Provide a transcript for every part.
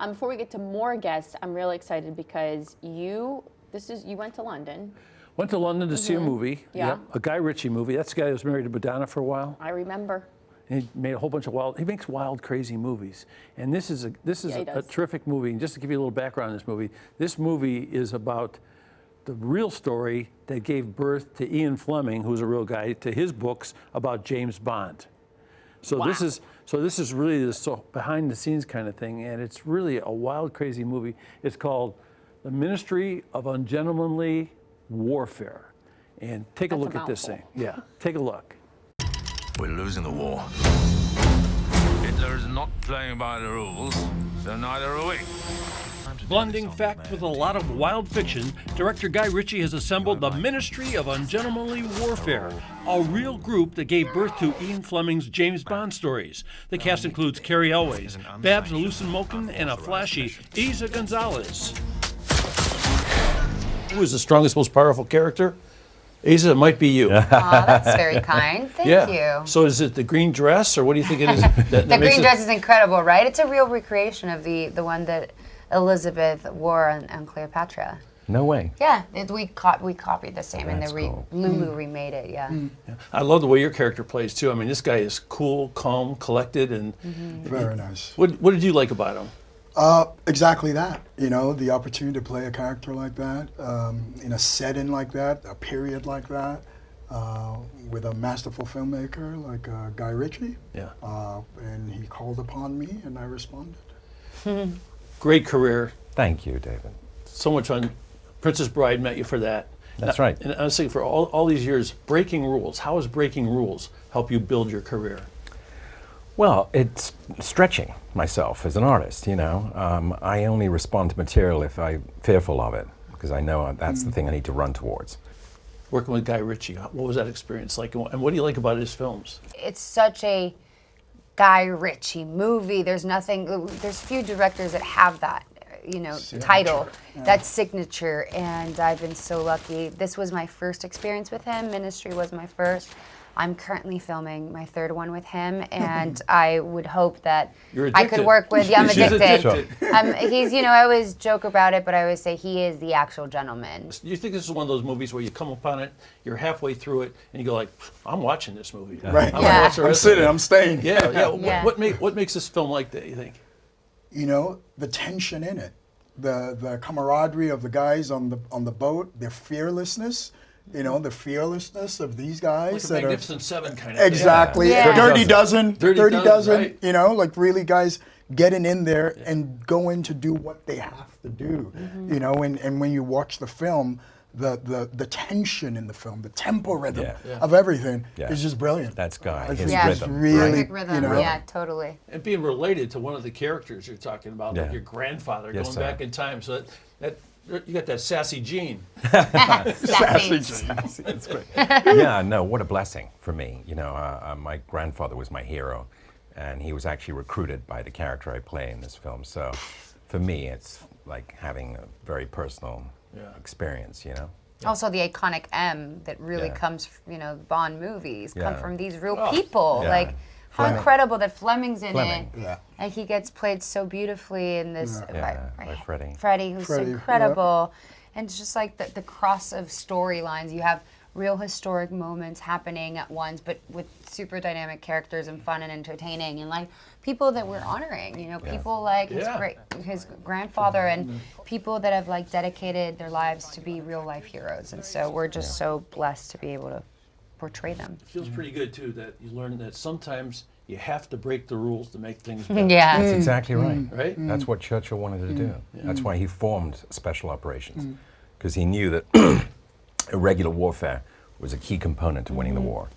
Before we get to more guests, I'm really excited because you went to London. Went to London to see a movie. Yeah. Yep, a Guy Ritchie movie. That's the guy who was married to Madonna for a while. I remember. And he made a whole bunch of he makes wild, crazy movies. And this is a terrific movie. And just to give you a little background on this movie is about the real story that gave birth to Ian Fleming, who's a real guy, to his books about James Bond. So Wow. this is really the behind the scenes kind of thing, and it's really a wild, crazy movie. It's called The Ministry of Ungentlemanly Warfare. And take a look at this thing. Yeah, take a look. We're losing the war. Hitler is not playing by the rules, so neither are we. Blending fact with a lot of wild fiction, director Guy Ritchie has assembled the Ministry of Ungentlemanly Warfare, a real group that gave birth to Ian Fleming's James Bond stories. The cast includes Carrie Elways, Babs Alusin-Moken, and a flashy Isa Gonzalez. Who is the strongest, most powerful character? Isa, it might be you. Oh, that's very kind. Thank you. So is it the green dress, or what do you think it is? The green dress is incredible, right? It's a real recreation of the one that Elizabeth wore on Cleopatra. No way. Yeah, we copied the same, and cool. Lulu remade it. Yeah. Yeah. I love the way your character plays too. I mean, this guy is cool, calm, collected, and Very nice. What did you like about him? Exactly that. You know, the opportunity to play a character like that, in a setting like that, a period like that, with a masterful filmmaker like Guy Ritchie. Yeah. And he called upon me, and I responded. Great career. Thank you, David. So much fun. Princess Bride met you for that. That's right. And I was thinking, for all these years, breaking rules. How has breaking rules helped you build your career? Well, it's stretching myself as an artist, you know. I only respond to material if I'm fearful of it, because I know that's the thing I need to run towards. Working with Guy Ritchie, what was that experience like? And what do you like about his films? It's such a Guy Ritchie movie. There's few directors that have that, title, that signature, and I've been so lucky. This was my first experience with him. Ministry was my first. I'm currently filming my third one with him, and I would hope that I could work with. Yeah, I'm addicted. He's, I always joke about it, but I always say he is the actual gentleman. Do you think this is one of those movies where you come upon it, you're halfway through it, and you go like, "I'm watching this movie." Right. I'm sitting. I'm staying. Yeah. Yeah. What makes this film like that, you think? You know, the tension in it, the camaraderie of the guys on the boat, their fearlessness. You know, the fearlessness of these guys. Like a Magnificent Seven kind of thing. Exactly. Yeah. Dirty Dozen. Right. You know, like really guys getting in there and going to do what they have to do. You know, and when you watch the film, the tension in the film, the tempo rhythm of everything is just brilliant. That's Guy. I His think Yeah. it's rhythm. really, Perfect rhythm. Yeah, totally. And being related to one of the characters you're talking about, like Yeah. your grandfather, Yes, going sir. back in time. So that you got that sassy gene. Sassy. That's great. Yeah, no, what a blessing for me. You know, my grandfather was my hero, and he was actually recruited by the character I play in this film. So for me, it's like having a very personal experience, you know? Also, the iconic M that really comes, Bond movies come Yeah. from these real people. Yeah. Like, how Fleming. incredible that Fleming's in Fleming. it. Yeah. And he gets played so beautifully in this by Freddie. Freddie, who's Freddie, incredible. And it's just like the cross of storylines. You have real historic moments happening at once, but with super dynamic characters and fun and entertaining, and like people that we're honoring. People like his grandfather and people that have like dedicated their lives to be real life heroes. And so we're just so blessed to be able to portray them. It feels pretty good too that you learn that sometimes you have to break the rules to make things better. Yeah. That's exactly right. Right? That's what Churchill wanted to do. That's why he formed special operations, because he knew that irregular warfare was a key component to winning the war.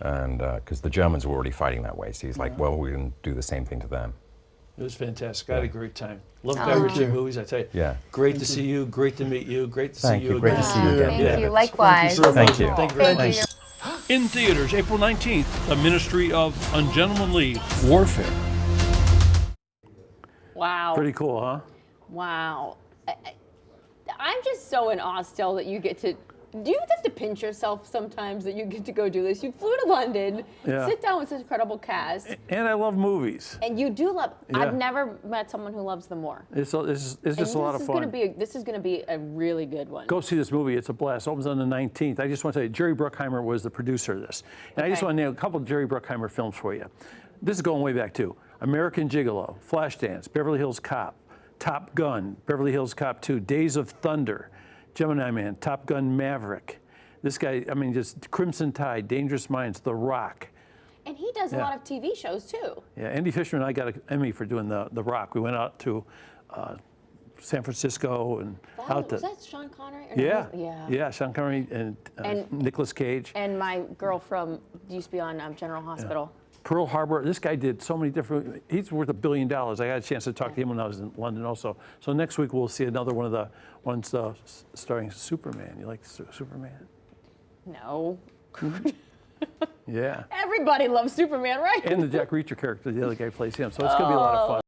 And because the Germans were already fighting that way, so he's like, well, we can do the same thing to them. It was fantastic. I had a great time. Love Guy Ritchie movies, I tell you. Yeah. Great to see you. Great to meet you. Great to Thank see you. you Great again. to see you again. Thank David. you. Likewise. Thank you. Thank you very much. In theaters, April 19th, The Ministry of Ungentlemanly Warfare. Wow. Pretty cool, huh? Wow. I'm just so in awe still that you get to Do you have to pinch yourself sometimes that you get to go do this? You flew to London, sit down with such an incredible cast. And I love movies. And you do love, Yeah. I've never met someone who loves them more. It's just a lot of fun. This is going to be a really good one. Go see this movie. It's a blast. It opens on the 19th. I just want to say, Jerry Bruckheimer was the producer of this. And I just want to name a couple of Jerry Bruckheimer films for you. This is going way back, too. American Gigolo, Flashdance, Beverly Hills Cop, Top Gun, Beverly Hills Cop 2, Days of Thunder, Gemini Man, Top Gun Maverick. This guy, I mean, just Crimson Tide, Dangerous Minds, The Rock. And he does a lot of TV shows, too. Yeah, Andy Fishman and I got an Emmy for doing The Rock. We went out to San Francisco and Was that Sean Connery? Or no? Yeah, Sean Connery and Nicolas Cage. And my girl from, used to be on General Hospital. Pearl Harbor. This guy did so many different. He's worth $1 billion. I got a chance to talk to him when I was in London also. So next week we'll see another one of the ones starring Superman. You like Superman? No. Yeah. Everybody loves Superman, right? And the Jack Reacher character, the other guy plays him. So it's gonna be a lot of fun.